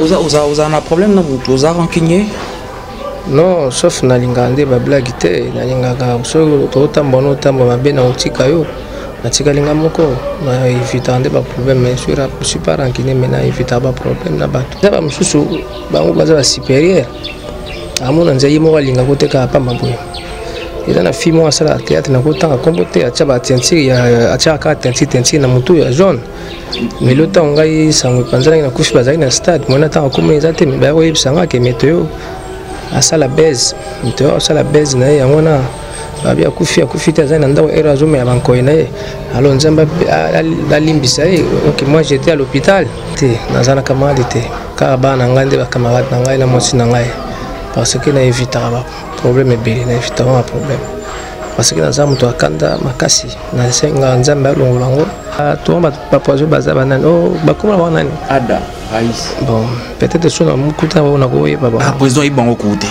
Vous avez un problème, non? Vous avez rancunier? Non, sauf nalinga nde ba blague te, nalinga ka so to tambono tambo mabe na utika yo. Na tika linga moko na éviter nde ba problème mais je suis pas rancunier mais na éviter ba problème na bato. Ça ba mususu bango baza ba supérieur. Amona nzayi mo walinga koteka pa maboye. Ila na fille mo asala théâtre na kotanga kombote acha ba tenti ya acha ka tenti na mutu ya jaune. Mais le temps ngai sango panzana na kufi bazali na stade mona tanga komeza te mais ba yebisanga ke météo à la baise, à la baise, na ya ngona babia kufi tazana ndao era zo me abanko na ye alors nzamba la limbisa ye OK moi j'étais à l'hôpital te nazana camarade te ka bana ngande ba camarade na ngai na mosi na ngai parce que na éviter ba problème ebele na éviter ba problème parce que naza muto akanda makasi na senga nzamba longolango to ba pozo bazaba nani oh bakoma ba nani Ada Raïs. Bon peut-être sur na mukuta na ko yeba ba président ibango côté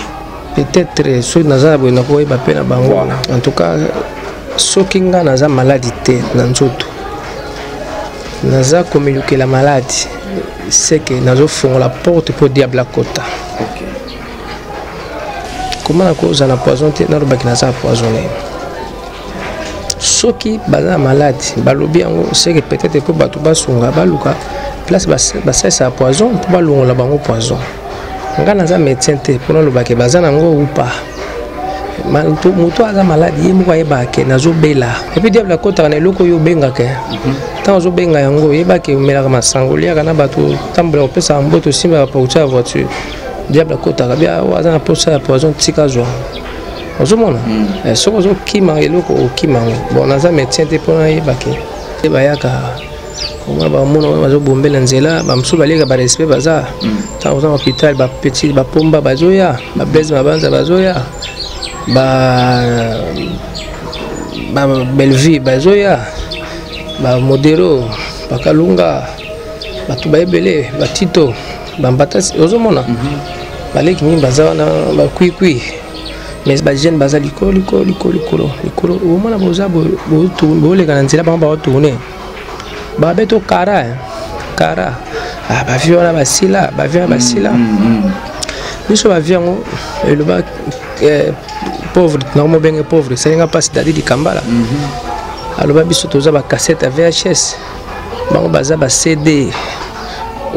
peut-être sur naza bo na ko yeba pe na bango en tout cas soki nga naza maladie te na nzoto naza communiquer la maladie c'est que nazo fonga la porte pour diable la kota. OK. Comment la cause na poison te na robaki naza poisonné soki baza malade balobi yango c'est que peut-être pour bato basunga baluka place basa sa poison pour balongola bango poison nga naza médecin te pour lobaki baza nango ou pas mutu aza malade ye moko ayeba ke nazobela epuis diable akotaka na eloko oyo obengaka ntango ozobenga yango yebaki omelaka masango liaka na bato tambola kopesa mboto osimbaka pauti ya voiture diable akotaka bia oyo aza na posa ya poison tika zwa ozomona soki ozokima eloko okimango bon naza médecin te mpona yebaki bayaka omona bamona bazobombela nzela bamosusu baleka barespect baza ntango oza na hôpital bapeti bapomba bazoya bablaise mabanza bazoya babelleville bazoya bamodero bakalunga bato bayebele batito bambatasi ozomona baleki mingi baza wana bakwikwi mais bajeune baza likolo omona boza boleka na nzela bango baotourne babeto kara bavie wana basila biso bavie yango eloba pauvre nango mobenge pauvre esalinga mpasi dadi dikambala aloba biso toza bacassette ya VHS bango baza bacd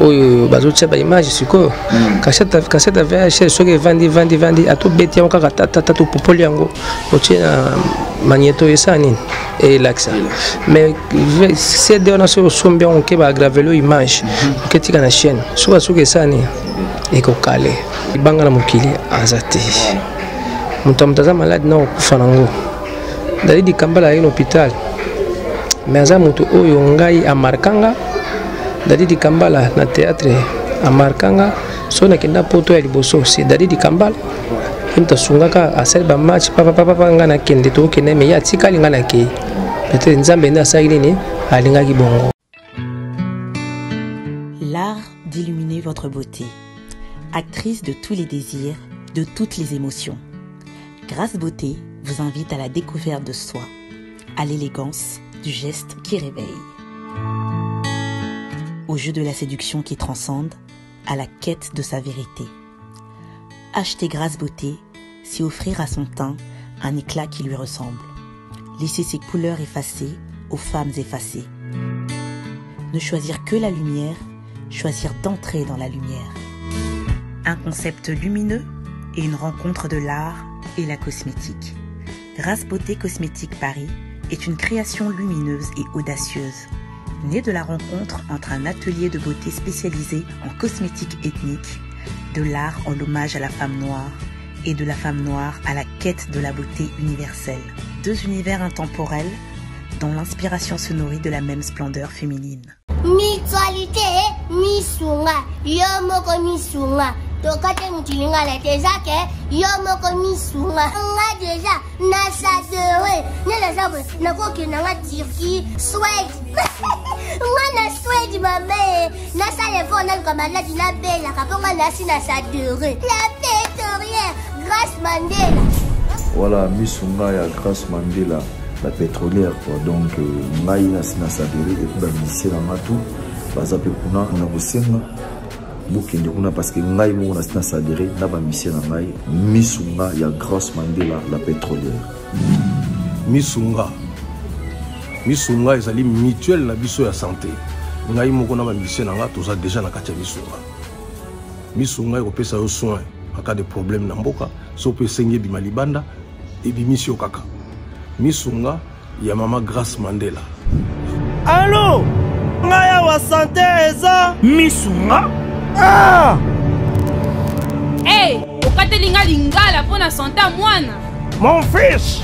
oyo bazotia baimage sikoyo cassette ya VHS soki evandi atobeti yango kaka tata topopoli yango otie na magneto esa nini elakisa mais cd wana soki osombi yango oke baagravelo image oketika na chaîne soki esa nini ekokale libanga na mokili aza te moto aza malade na okufa nango dali dikambala aye na hôpital mais aza moto oyo ngai amarkanga dali dikambala na théâtre amarkanga so nakenda poto ya liboso c'est dali dikambala imta sungaka asali bamatch papa nga nakende tokende me ya tikali nga nakei peut-être nzambe nde asali nini alingaki bongo. L'art d'illuminer votre beauté. Actrice de tous les désirs, de toutes les émotions, Grâce Beauté vous invite à la découverte de soi, à l'élégance du geste qui réveille, au jeu de la séduction qui transcende, à la quête de sa vérité. Acheter Grâce Beauté, c'est offrir à son teint un éclat qui lui ressemble. Laisser ses couleurs effacées aux femmes effacées. Ne choisir que la lumière, choisir d'entrer dans la lumière. Un concept lumineux et une rencontre de l'art et la cosmétique. Grâce Beauté Cosmétique Paris est une création lumineuse et audacieuse, née de la rencontre entre un atelier de beauté spécialisé en cosmétique ethnique, de l'art en hommage à la femme noire et de la femme noire à la quête de la beauté universelle. Deux univers intemporels dont l'inspiration se nourrit de la même splendeur féminine. Mutualité, misunga, yomoko misunga. Tokate mutilinga la tezake, yomoko misunga. Nga déjà, nasadere, nela zabo, nakoki nanga Turquie, Suède. Nga na Suède mame, nasa levo na kamaladi na bela, kaponga nasi nasadere. La pétrolière, Grâce Mandela. Voilà, misunga ya Grâce Mandela. La pétrolière quoi. Donc ngai na sadere et puis ba lycée na matu baza pe kuna na bosenga bokende kuna parce que ngai moko na s'adhérer na ba mission na ngai Misunga ya Grace Mandela la pétrolière. Misunga ezali mutuelle na biso ya santé. Ngai moko na ba mission na nga toza déjà na kati ya Misunga ekopesa yo soin en cas de problème na mboka so pe sengi bima libanda et bimisio kaka. Misunga ya mama Grace Mandela. Allô ngaya wa santé eza Misunga. Ah! Hey, okatelinga lingala pour la santé à mwana. Mon fils,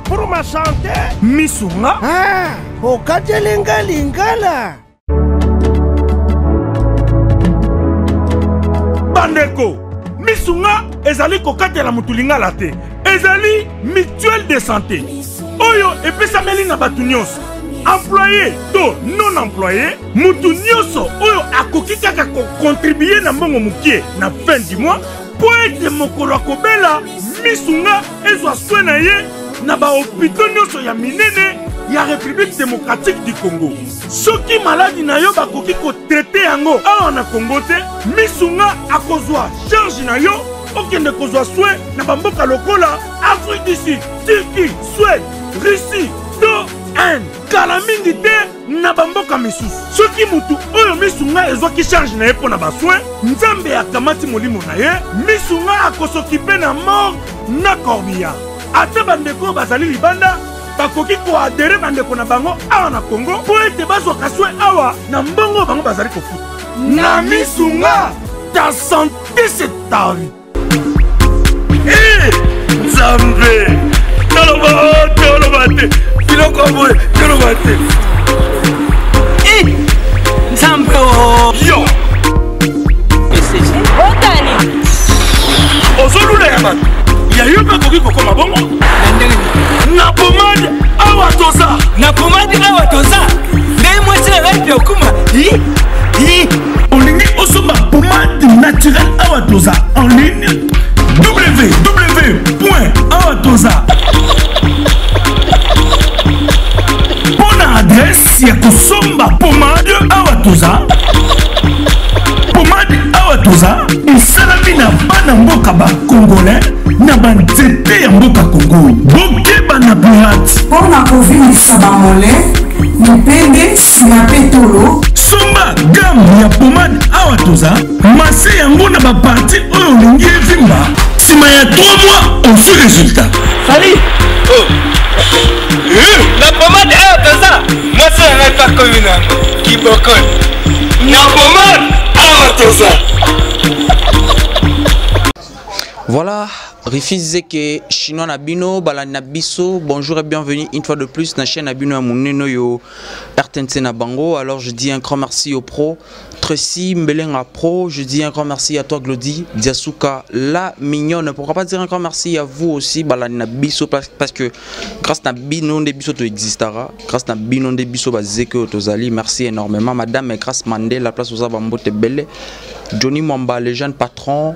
pour ma santé, Misunga. Ah, okatelinga lingala. Bandeko, Misunga ezali kokatela mutu lingala te. Ezali mutuelle de santé. Oyo epesa meli na batu nyonso. Employé to non employé, mutu nyonso oyo akoki kaka ko contribuer na mbongo mukie na fin du mois po ete mokolo akobela Misunga ezwa soin na ye na ba hôpitaux nyonso ya minene ya République démocratique du Congo. Soki maladi na yo bakoki ko traiter yango awa na Congo te, Misunga akozwa charge na yo okende kozwa soin na bamboka lokola Afrique du Sud, Turquie, Suède, Russie, to kala mingi te na bamboka misusu. Soki mutu oyo Misunga ezwaki charge na ye po na basoin, Nzambe akamati molimo na ye, Misunga akosokipe na mort na corbillard. Ate bandeko bazali libanda bakoki koadere bandeko na bango awa na Congo po ete bazwaka soin awa na mbongo bango bazali kofuta. Na Misunga, ta santé c'est ta vie. Nzambe toloba te Nzambe yo Otani ozolula ya bato ya yo bakoki kokoma bongo na pomade awa toza ndenge mwasi na ngai okuma olingi osomba pomade naturelle awa toza en ligne www.awatoza. Adresse ya kusomba pomade awatoza. Pomade awatoza esalami na bana mboka ba congolais na ba nzete ya mboka Congo. Bokeba na pirate pona kovimisa bamole mipende sima petolo. Somba gamme ya pomade awatoza mase yango na ba parti oyo olingi evimba sima ya 3 mois on fait résultat. Salut. La pommade est à ça. Moi, ça n'est pas comme une qui bocole. La pommade est à ça. Voilà, Rifiz que Chinois Nabino, Balanabiso, bonjour et bienvenue une fois de plus dans la chaîne Nabino à mon yo RTNC Nabango. Alors je dis un grand merci au pro, Tracy Mbelenga Pro, je dis un grand merci à toi Glody, Diasuka, la mignonne. Pourquoi pas dire un grand merci à vous aussi, Balanabiso, parce que grâce à Bino de Biso tu existera, grâce à Bino de Biso Bazeke Tozali, merci énormément. Madame et grâce Mandé, la place aux Abambo te belle, Johnny Mwamba, les jeunes patrons.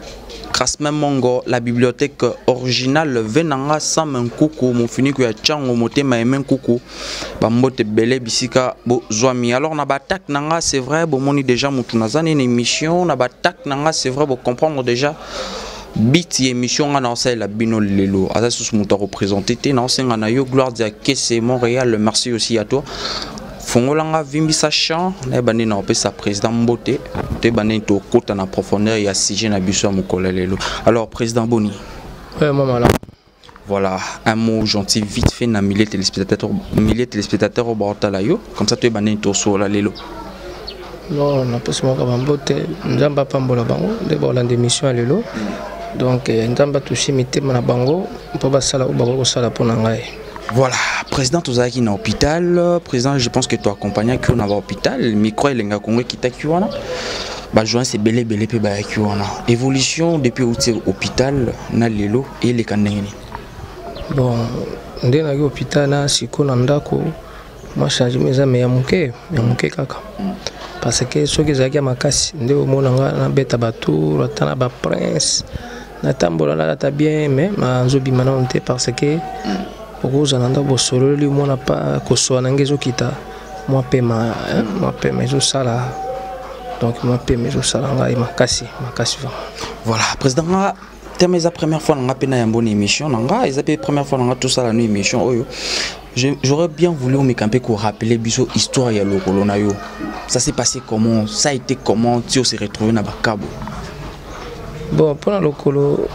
Krasmen Mongo, la bibliothèque originale Venanga Sam Koukou, mon fini que Chango Moté Maïmen Koukou, Bambote Bele Bisika Bo Zoami. Alors, na batak nanga, c'est vrai, bon, moni déjà Moutounazan une émission, na batak nanga, c'est vrai, pour comprendre déjà. Biti émission en enseigne la Bino Lelo. Azasus Mouta représenté, n'enseigne en ayo, gloire de Kessé Montréal, merci aussi à toi. Fongolanga Vimbi Sachan, nebani na opesa président Mbote, te bani to kota na profondeur ya sujet na biso mukolelelo. Alors président Boni. Ouais, maman là. Voilà, un mot gentil vite fait na milliers téléspectateurs au Bortalayo, comme ça tu bani to so la lelo. Non, na pesi mo ka Mbote, nzamba pambola bango, de bola d'émission à lelo. Donc nzamba touché mitema na bango, po basala o bango sala pona ngai. Voilà, président Tozaki na hôpital, président je pense que tu accompagnes qui on a hôpital, le micro et lenga Congo qui t'a qui on a. Bah joint c'est belé pe ba qui on a. Évolution depuis hôpital na lelo et les kanengeni. Bon, ndé na hôpital na siko na ndako, moi change mes amis ya muke kaka. Parce que ceux qui zaki makasi ndé o mona na beta batu, rotana ba prince. Na tambola na ta bien mais ma nzobi manonte parce que Okoza nanda bosolo li mona pa kosoa nangezo kita moi pema ezo sala donc moi pe mes osalanga et makasi voilà président thème la première fois on a peine une bonne émission nanga et la première fois on a tout ça la émission oyo j'aurais bien voulu me camper pour rappeler biso histoire ya lokolo na yo ça s'est passé comment ça a été comment tu s'est retrouvé na bakabo bon pour lokolo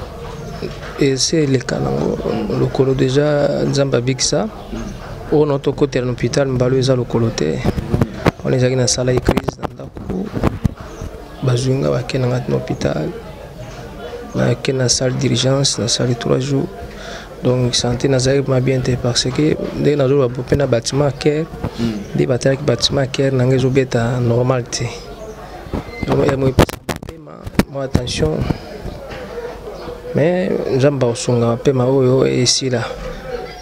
et c'est le canango lokolo déjà nzamba biksa au notre côté de l'hôpital mbalo eza lokolo te on est dans salle de crise ndako bazunga bakena na hôpital na kena salle d'urgence na salle 3 jours donc santé nazari m'a bien été parce que dès na jour ba pena bâtiment care des bâtiment care na ngezo beta normalité donc moi attention mais nzamba osunga pema oyo ici là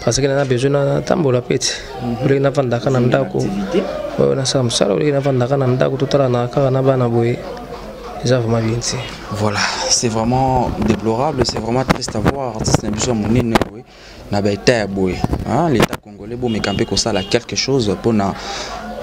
parce que na besoin na tambola pete ule na vanda kana ndako na samsala ule na vanda kana ndako totala na kaka na bana boye ça vraiment bien. Voilà, c'est vraiment déplorable, c'est vraiment triste à voir. Artiste n'a besoin de mon n'a pas été aboué. L'État congolais, bon, mais quand même ça, là quelque chose pour na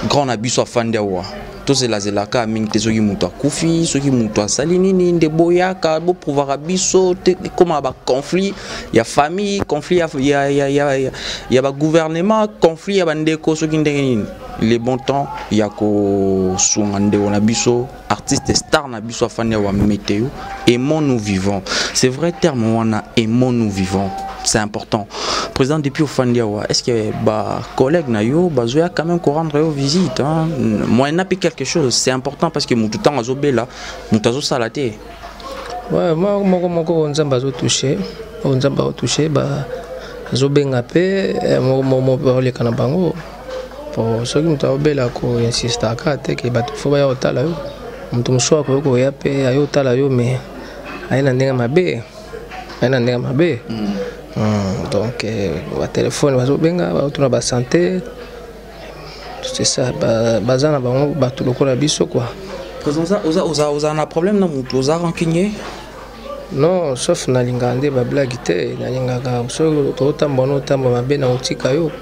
grand abus soit fan de wa. Tous ces lazelaka, ming te soki muto kufi, soki muto salini ni de boyaka, bo pouvoir abiso, comme un conflit, il y a famille, conflit, il y a gouvernement, conflit, il y a bandeko, soki ndengeni. Les bons temps, il y a ko sungande on abiso, artiste star na biso afanya wa météo, aimons nous vivons. C'est vrai terme on a aimons nous vivons. C'est important. Président depuis au Fandiawa, est-ce que bah collègue na yo bazoya quand même rendre yo visite hein? Moi n'a pas quelque chose, c'est important parce que mon tout temps azo bela, mon tazo salaté. Ouais, moi on nzamba zo toucher, on nzamba toucher bah zo benga pe mo parler kana bango. Pour ceux qui m'ont bela ko insiste à kate que batu fo ba yo tala yo. Mtu mswa ko ya pe ayo tala yo mais aina ndenga mabe. Aina ndenga mabe. Donc au téléphone bazo benga ba ba santé c'est ça bazana bango batu lokola biso quoi. Président ça oza un problème na mutu oza rancunier? Non, sauf na lingande ba blague te na lingaka so to tambono tambo mabe na utika yo.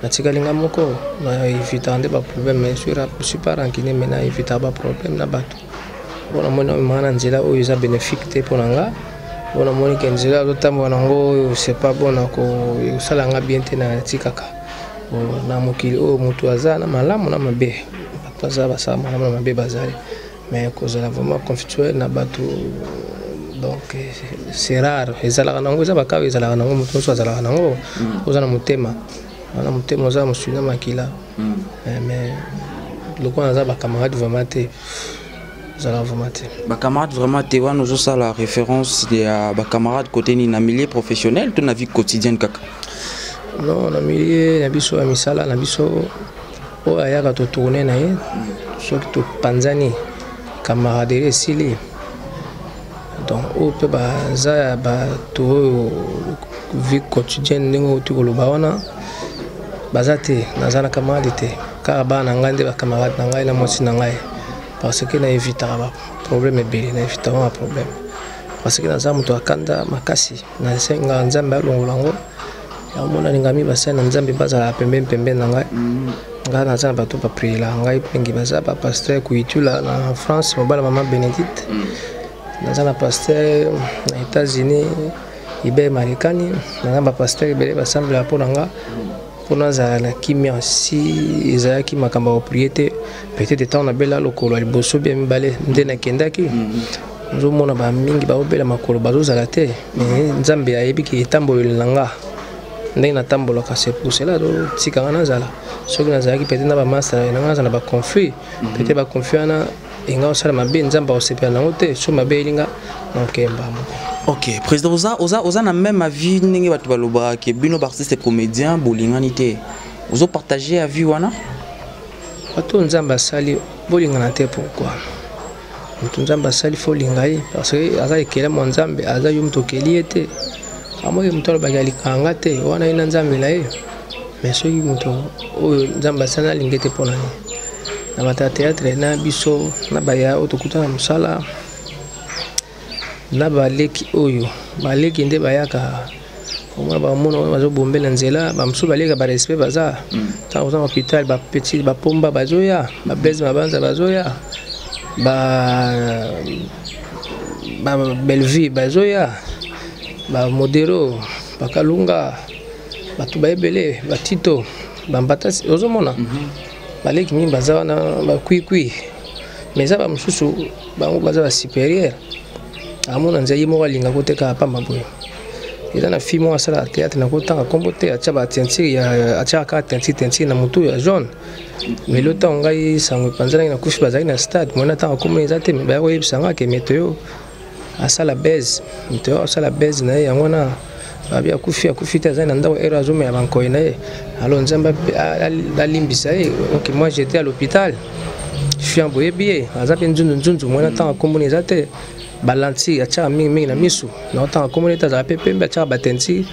Na tika linga moko na éviter des problèmes mais je suis pas rancunier mais na éviter ba problème na batu. Bona mona mana nzela o isa bénéfique te ponanga. On a mon nzela lotambo nango c'est pas bon ko usalanga bien te na tikaka na mokili o mutu azana malamu na mabe baza basa malamu na mabe bazali mais cause la vraiment conflictuel na batu donc c'est rare ezala nango za bakawe ezala nango mutu so azala nango ozana mutema na mutema za musuna makila mais loko na za bacamarade vraiment te. Bah camarade vraiment tu vois nous ça la référence des bah camarade côté ni na milieu professionnel ton vie quotidienne kaka. Non na milieu na biso misala na biso o ayaka to tourner na ye soki to panzani camaraderie sili donc o pe ba za ba to vie quotidienne ningo to lo baona bazate na zana camarade te ka ba na ngande ba camarade na ngai na mosi na ngai. Parce que na évitera problème belé na évitera un problème parce que na zamu to akanda makasi na senga nzambe alongolango ya mona ngami basa na nzambe bazala pembe na ngai nga na zamba to pa prier la ngai pengi baza pa pasteur kuitula na France mobala maman Bénédicte na zana pasteur na États-Unis ibe Marekani na ba pasteur belé basamble la ponanga pona za la kimia si ezaki makamba o prier peut-être temps na bela lokolo liboso bien balé ndena kendaki nzo mona ba mingi ba obela makolo bazo zala te mais nzambe ayebi ki tambolelanga ndena tambola ka c'est pour cela do tikanga na zala soki na zaki peut-être na ba master na nga na ba conflit peut-être ba conflit na inga osala mabe nzamba osepela nango te so mabe elinga nokemba. Ok, président oza na même avis ndenge batu baloba ke bino artiste comédien bolingani te. Ozo partager avis wana? Bato nzamba sali bolingana te pourquoi? Mutu nzamba sali fo lingai parce que aza ekela mo nzambe aza yo mutu keli te. Amoye mutu lo bagali kanga te wana ina nzambe la ye. Mais soki mutu oyo nzamba sana lingete pona ni. Na bata théâtre na biso na baya otokuta na musala. Na baleki oyo baleki nde bayaka omwa ba mona bazo bombela nzela ba msu baleka ba respect baza ta oza hôpital ba petit ba pomba bazoya ba blaise mabanza bazoya Belleville bazoya Modero Bakalunga batu baebele batito bambatasi ozomona baleki mingi baza wana bakwikwi mais eza bamosusu bango baza basupérieur amona nzela ye moko alinga koteka pamba boye eza na fille moko asala théâtre nakotanga kombo te atia batentire atiaka kaka tentire na motu ya jaune mais lo ntango ngai sango epanzanaki nakufi bazalaki na stade mwana ntango akomona eza te baya koyebisanga ke Météo asala baise Météo asala baise na ye yango wana babi akufi te azali na ndako ero azomela bankoyi na ye alors nzambe alimbisa ye. Donc moi j'étais à l'hôpital fian boyebi ye aza mpe nzunzu mwana ntango akomona eza te balanti atiaka mingi na miso na ntango akomona ete azala mpe pembe atiaka batenti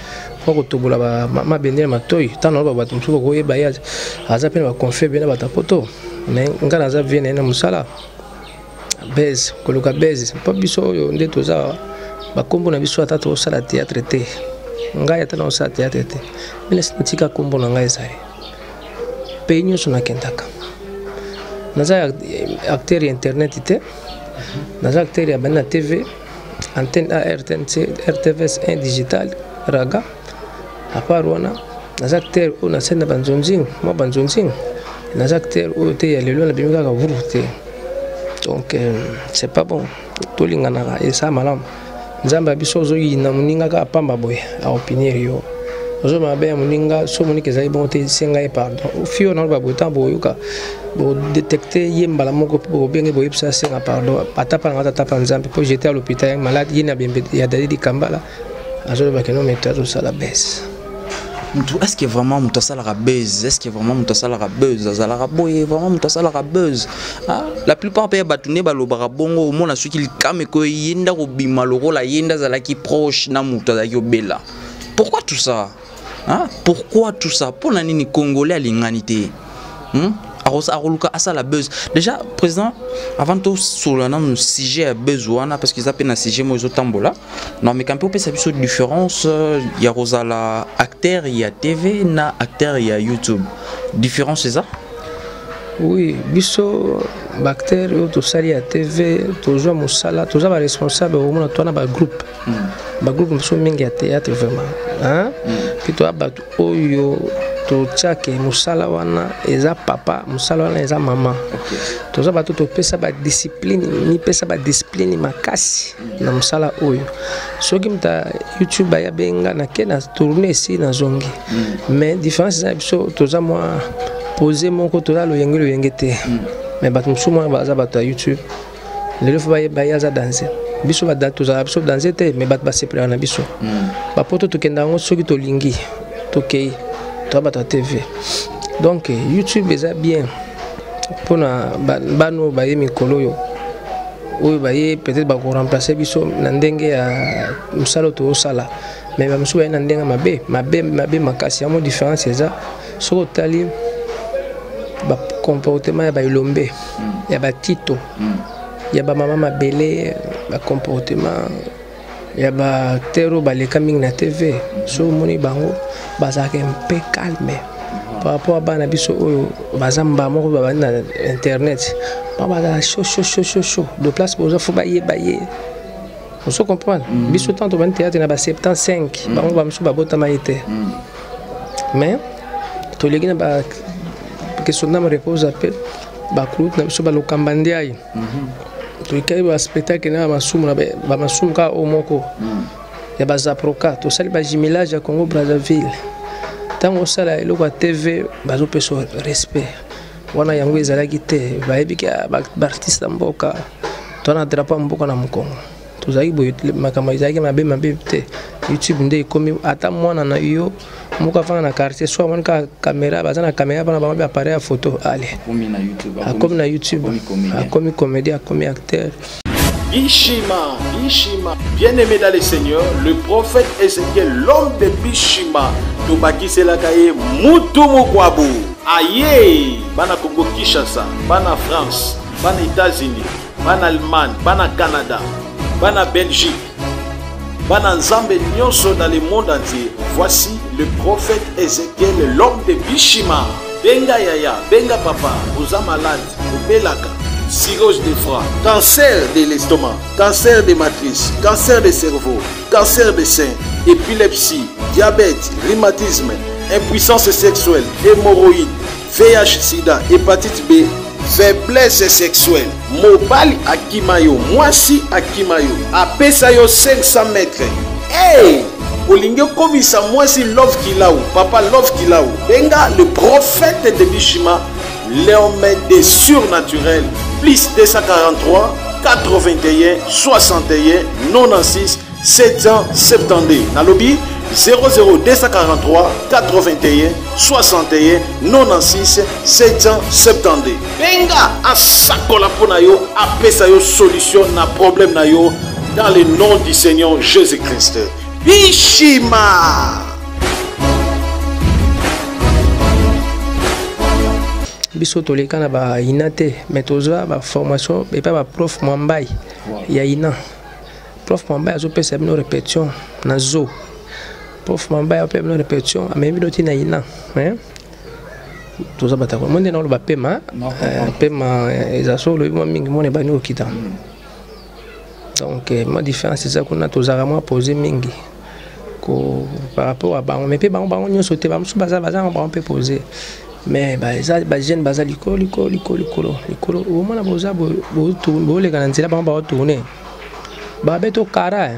mpo kotobola mabendele matoi ntango nalo bato mosusu bakoyeba ye aza mpe na baconfie bie na bato poto mais ngai naza vie na ye na mosala base koluka base mpo biso oyo nde toza bakombo na biso ata tosala théâtre te ngai ata naosala théâtre te mais natika kombo na ngai ezali pays nyonso nakendaka naza acteur ya internet te naza acteur ya bani na tv antenne a rtvs 1 digital raga apart wana naza acteur oyo nasali na banzonzing mwa banzonzing naza acteur oyo te ya lelo nabimi kaka vuru te. Donc c'est pas bon tolinganaka esa malamu nzambe ya biso ozoyina moninga kaka pamba boye aopinier yo ozomona be ya moninga so monike ezali bongo te senga ye pardon ofio nalo baboye ntango boyoka bodetecte ye mbala moko mpe bobenge boyebisa senga pardon atapa nanga tatapa nzambe mpo j'étais à l'hôpital ya malade ye na bembe ya Dalidi Kambala azolobake no Météo azosala bese. Est-ce que vraiment Moutossa la buzz? Est-ce que vraiment Moutossa la buzz? Azala boye vraiment Moutossa la buzz. La plupart paye batune balobara bongo au monde a su qu'il kame ko yenda ko bimaloro la yenda zala qui proche na Moutossa yo bela. Pourquoi tout ça? Pourquoi tout ça? Pour nani ni congolais à l'inganité. La buzz. Déjà, président, avant tout, sur le sujet à besoin, parce qu'ils appellent un sujet Moïse Tambola. Non, mais quand on peut savoir une différence, il y a Rosala acteur, il y a TV, na acteur, il y a YouTube. Différence, c'est ça? Oui, biso acteur, tout ça, il y a TV, tout ça, musala, tout ça, responsable, au moins, toi, on a un groupe. Un groupe, nous sommes mingi à théâtre, vraiment. Puis toi, oyo. To tchake musala wana eza papa musala wana eza mama toza bato topesa ba discipline ni pesa ba discipline makasi na musala oyo soki mta YouTube ya benga na kena tourner ici na zongi mais différence za biso toza moi poser moko toza lo yenge te mais bato musuma baza bato YouTube lelo fa ba ya za danser biso ba dato za biso danser te mais bato ba sepela na biso ba poto tokenda ngo soki tolingi tokei à TV. Donc YouTube est bien pour bano baye mikolo yo oyo baye peut-être ba ko remplacer biso na ndenge ya musalo to sala mais ba musu na ndenge mabe makasi ya mo différence eza so tali ba comportement ya ba ilombe ya ba tito ya ba mama mabele ba comportement ya ba tero baleka mingi na TV so moni bango bazaka mpe calme par rapport à bana biso oyo bazamba moko ba na internet ba chaud de place pour faut baye on se comprend biso tant au théâtre na ba 75 bango ba musu ba bota maite mais to legi na ba question na me repose appel ba croute na biso ba lokambandiai to ikai ba spectacle na masumu ba masumu ka o moko ya bazaproka to sali ba jumelage ya Congo Brazzaville tango sala eloko ya TV bazo peso respect wana yango ezalaki te bayebi ba artiste mboka to na drapeau mboka na Mukongo tozali boye makama ezalaki mabe te YouTube nde komi ata mwana na yo muka fanga na quartier soit mwana ka caméra bazana caméra bana ba appareil à photo allez comme na YouTube comme comédien comme acteur. Bishima, bien-aimé dans le Seigneur, le prophète Ézéchiel, l'homme de Bishima, Tobaki Selakaye, Moutoumou Kwabu, aïe, Bana Congo Kinshasa, Bana France, Bana États-Unis, Bana Allemagne, Bana Canada, Bana Belgique, Bana Nzambe Nyonso dans le monde entier. Voici le prophète Ézéchiel, l'homme de Bishima. Benga yaya, benga papa, oza malade, obelaka. cirrhose des foie, cancer de l'estomac, cancer des matrices, cancer des cerveaux, cancer des seins, épilepsie, diabète, rhumatisme, impuissance sexuelle, hémorroïdes, VIH, sida, hépatite B, faiblesse sexuelle, mobali akimayo, mwasi akimayo, apesayo 500 mètres. Hey! Olinge komisa mwasi love kilaou, papa love kilaou. Benga le prophète de Bishima, l'homme des surnaturels, plus 243 81 61 96 772. Nalobi 00243 81 61 96 772. Benga asakola pona yo, apesa yo solution na problème na yo dans le nom du Seigneur Jésus-Christ. Bishima. Biso toleka na ba inate mais tozwa ba formation et pas ba prof Mwambai ya ina. Prof Mwambai azopesa bino répétition na zo. Prof Mwambai apesa bino répétition amemi doti na ina, hein? Toza batako monde na lo ba pema, pema ezaso lo mingi mone bani okita. Donc ma différence c'est ça qu'on a tous à moi posé mingi par rapport à bango mais puis bango nous sauter ba musu baza on peut poser mais ba jeune baza likolo au moins boza bo le garantir ba tourner ba beto kara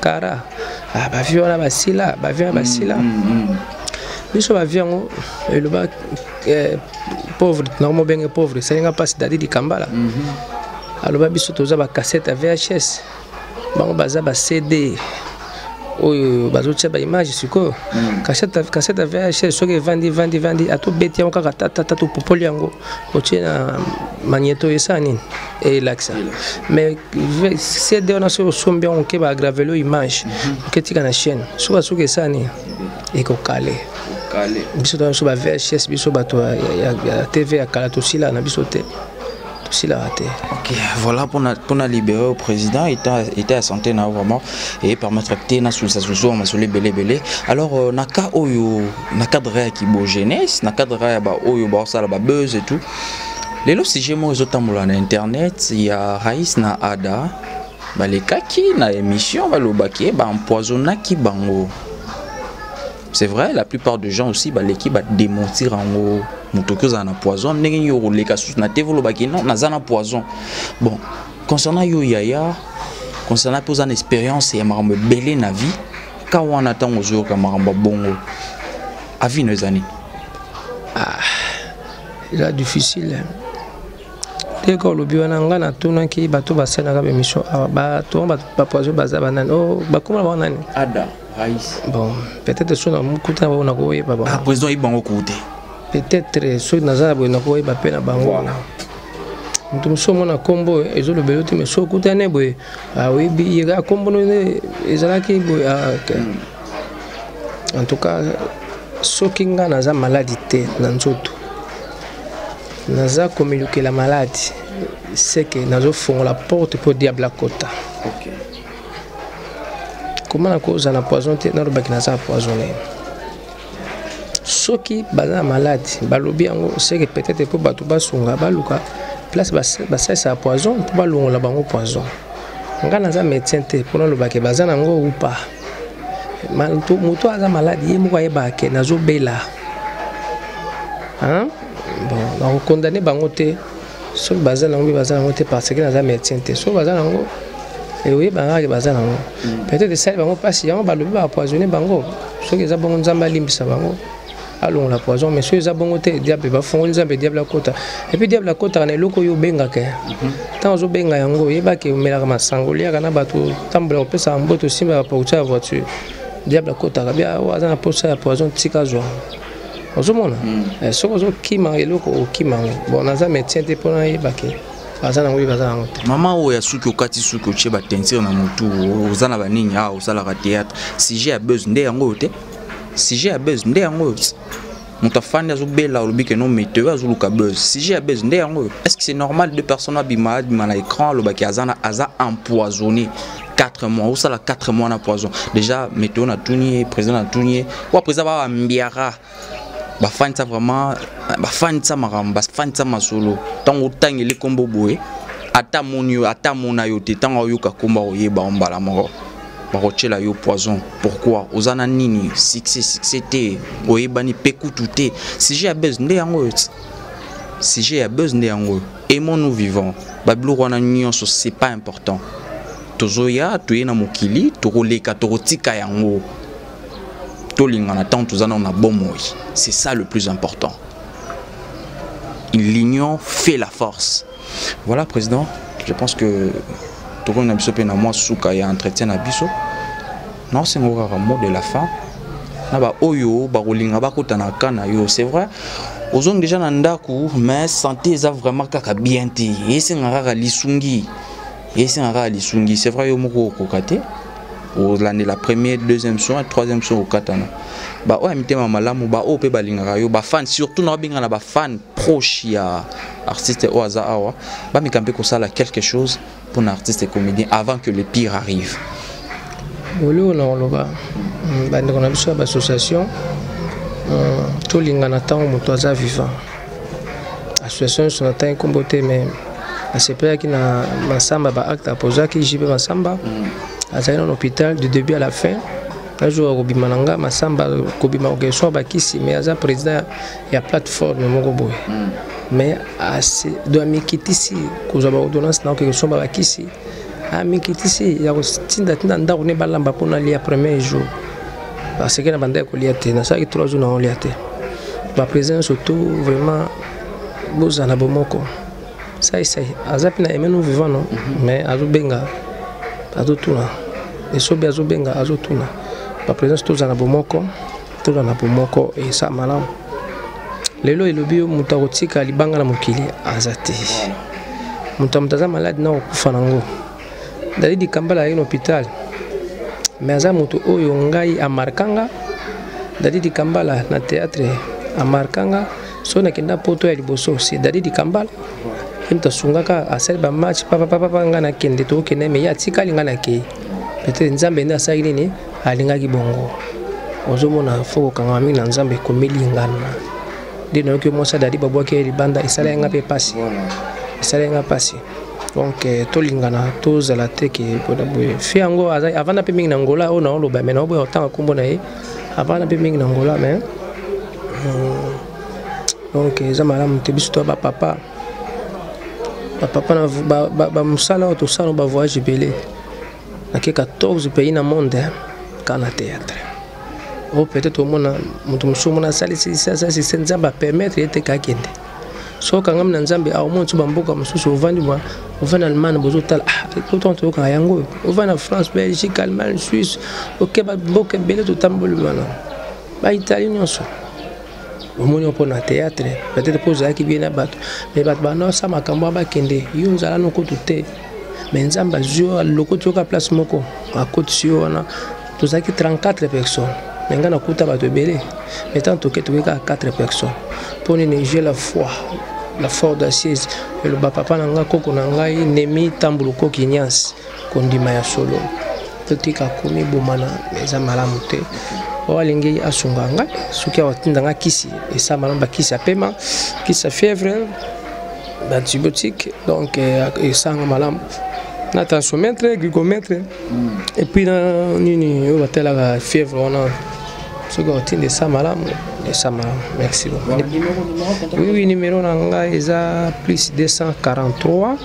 ah ba viola ba sila biso ba viango le ba pauvre normalement bien pauvre ça n'a pas c'est di Kambala. Alors biso toza ba cassette VHS bango baza ba CD oyo bazotia ba image siko cassette VHS soki vandi ato beti yango kaka tata to popoli yango otie na magnéto esani et l'axa mais CD on a sur sombi on ke ba graver le image ke tika na chaîne soki esani et ko kale biso to so ba VHS biso bato ya TV ya kala to sila na biso te. Ok, voilà pour la libérer au président, était à santé vraiment et permettre de na sous sa sous ma sous les belé. Alors naka oyo nakadre qui bo jeunesse, nakadre ba oyo ba ça ba buzz et tout. Les lots si j'ai moi zotambola na internet, il y a Raïs na Ada, ba les kaki na émission ba lobaki ba empoisonna ki bango. C'est vrai, la plupart des gens aussi, l'équipe va démentir en haut. Un poison, poison. Bon, concernant Yo Yaya, concernant une expérience et ma belé na vie, quand on attend aux jours comme un bongo, à vie nos années. Ah, il est difficile. Dès que le bureau n'a pas tout n'a qui bateau va s'en aller mission, bateau va poison baza banane. Oh, bah comment va banane? Ada. Bon, peut-être que on a beaucoup de temps on a pas. Ah, président il bango côté. Peut-être ceux naza on a quoi pas peine à bango. Nous sommes na combo et je le belote mais so kutane boy. Ah oui, il y a combo no ezalaki boy. En tout cas, ceux qui nga naza maladie te na nzoto. Naza communiquer la maladie, c'est que nazo font la porte pour diable kota. OK. Comment la cause à poison te na robaki naza poisonné. Ceux qui baza malade, balobi yango c'est que peut-être pour batu basunga baluka place basa ça poison pour balongo la bango poison. Nga naza médecin te pour na robaki baza nango ou pas. Malto moto aza malade yemo kwa yeba ke nazo bela. Hein? Bon, on condamné bango te ceux baza nango te parce que naza médecin te. So baza nango et oui banga baza nango. Peut-être ça bango passe yango balobi ba poisonner bango. Ceux qui za bango nzamba limbisa bango. Allons la poison mais ceux zabongo te diable ba fond nzambe diable la kota et puis diable la kota na loko yo benga ke tant zo benga yango yeba ke melaka masangolia kana bato tambla opesa mboto simba pa ucha voiture diable la kota bia waza na posa ya poison tika zo ozomona soko zo kima eloko okima bon naza médecin te pona yeba ke bazana ngui bazana ngote mama o ya suki okati suki oche ba teinture na mutu ozana ba nini a osala ka théâtre si j'ai besoin de yango te si j'ai besoin de yango mutafani azobela olobike no météo azuluka buzz si j'ai besoin de yango est-ce que c'est normal deux personnes abima na écran lobaki azana aza empoisonné 4 mois ou ça la 4 mois na poison déjà météo na tunier président na tunier ou président ba mbiara bafani ça vraiment bafani ça maram bafani ça masolo tango tangeli kombo boye ata monio ata mona yo te tango yo ka komba oyeba ombala moko barochela yo poison. Pourquoi ozana nini succès te oyebani pekutu te si j'ai besoin de yango si j'ai besoin de yango aimons nous vivons babilo wana nyonso c'est pas important tozoya toyena mokili tokoleka tokotika yango tolingana tant tozana na bomoi. C'est ça le plus important. L'union fait la force. Voilà, président, je pense que tout le monde a besoin de moi souka et entretien à biso. Non, c'est mon mot de la fin. Naba oyo barolinga bakotana kana yo, c'est vrai. Aux hommes déjà nandaku, mais santé ça vraiment kaka bien té. Et c'est ngara lisungi. Et c'est ngara lisungi. C'est vrai yo moko kokate. L'année la première, deuxième soin, troisième soin au katana. Bah ouais, mité ma malamu ba ope balinga yo ba fan surtout na binga na ba fan proche ya artiste oaza awa ba mi camper comme ça là quelque chose pour un artiste et comédien avant que le pire arrive. Bolo na loba ba ndeko na biso ba association to linga na tango moto aza vivant. Association sur na tango kombote mais c'est pas qui na masamba ba acte aposa qui jibe masamba. Azali dans l'hôpital du début à la fin. Un jour au Bimananga, Masamba, Kobima Ogesho, Bakisi, mais Aza président, il y a plateforme Mogoboy. Mais assez de Amikitisi, Kozaba ordonnance, n'a aucun son Bakisi. Amikitisi, il y a aussi Tinda, on est balamba pour aller à premier jour. Parce que la bande est liée, n'a ça qui 3 jours dans liée. Ma présence surtout vraiment, vous en avez beaucoup. Ça, c'est Azapina et nous vivons, non? Mais Azubenga, Azotuna. Et Sobi Azubenga, Azotuna. La présence tous en abomoko, et ça malam. Lelo elobio mutarotika libanga na mokili azate. Mutamutaza malade na okufa nango. Dali di kambala ya hôpital. Mais aza mutu oyo ngai amarkanga. Dali di kambala na théâtre amarkanga. So na kenda poto ya liboso si dali di kambala. Imta sungaka asel ba match papa ngana kende to kene me ya tika lingana ke. Peut-être nzambe nda sa nini alingaki bongo ozomona foko kanga mingi na nzambe komilingana dino ke mosa dadi babwaki libanda isala nga pe pasi isala nga pasi donc tolingana tozala te ke boda boye fi yango avana pe mingi na ngola ona oloba mais na obo otanga kombo na ye avana pe mingi na ngola mais donc zamala mtebiso to ba papa na ba musala to sala ba voyage belé na 14 pays dans le monde quand le théâtre. Ou peut-être au monde, mon salle c'est nzamba permettre de kakende. So quand on nzamba au monde tu bamboka mususu ovandi moi, ovandi Allemagne bozotal autant to ka yango, ovandi en France, Belgique, Allemagne, Suisse, OK ba boka belé to tambolo bana. Ba Italie nyonso. Au monde pour le théâtre, peut-être pour ça qui vient battre. Mais bat bana ça makambo ba kende, yo nzala no ko tuté. Mais nzamba zio loko toka place moko à côté sur on a tous qui 34 personnes mais ngana kuta ba to belé mais tant que tu as 4 personnes pour négliger la foi d'assiise et le papa nanga koko nanga nemi tambuluko kinyas kondima ya solo totika komi bomana mais malamu te olingi asunganga suki watindanga kisi et ça malamba kisi apema kisi fièvre d'antibiotique donc et ça malamu na tensiomètre, glycomètre et puis nini on va la fièvre on a ce qu'on de ça malam merci beaucoup. Oui numéro nanga eza plus 243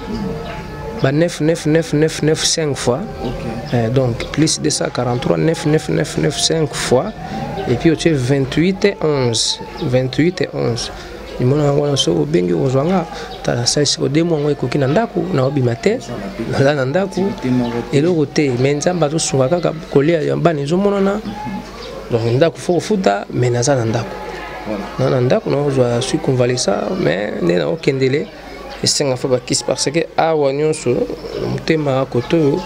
ba 9 5 fois donc plus 243 9 5 fois et puis tu 28 et 11 Nimona ngwana so bengi ozwanga ta sasa odemo ngo ekoki na ndaku na obima te na ndaku eloko te menzamba to sunga kaka kolia ya mbani zomonana donc ndaku fo futa menaza na ndaku na ndaku na ozwa su convalescent mais ndena okendele esenga fo bakisi parce que awa nyonso mutema koto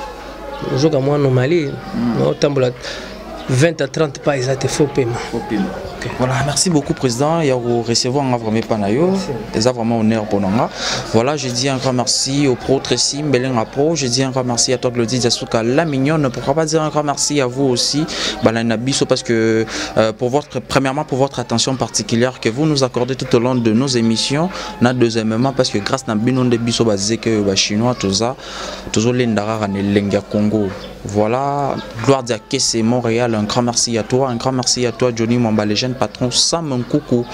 ozoka mwa normali na otambola 20 à 30 pas ezate faux paiement Voilà, merci beaucoup président. Il y a recevoir un vraiment panayo. C'est vraiment honneur pour nous. Voilà, je dis encore merci au pro Tracy Mbelenga Pro. Je dis encore merci à toi Claudie Zasuka la mignonne. Pourquoi pas dire encore merci à vous aussi, Balana Bisso, parce que premièrement pour votre attention particulière que vous nous accordez tout au long de nos émissions. Deuxièmement parce que grâce à Bino de Bisso basé que les Chinois tout ça, toujours l'Indara et l'Enga Congo. Voilà, gloire à c'est Montréal, un grand merci à toi, Johnny Mwamba, le jeune patron, Sam Nkoukou,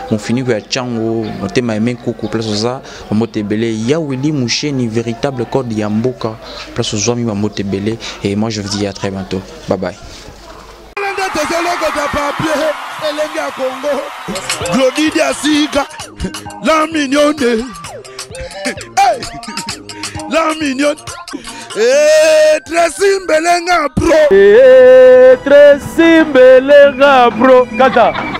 mon fini que Tchango, mon thème aimé Koukou, place ça, mon motebele, Yawili Mouché, ni véritable code Yamboka, place aux hommes, mon motebele, et moi je vous dis à très bientôt, bye bye. La mignonne, la mignonne. Tracy Mbelenga Pro. Tracy Mbelenga Pro. Kata.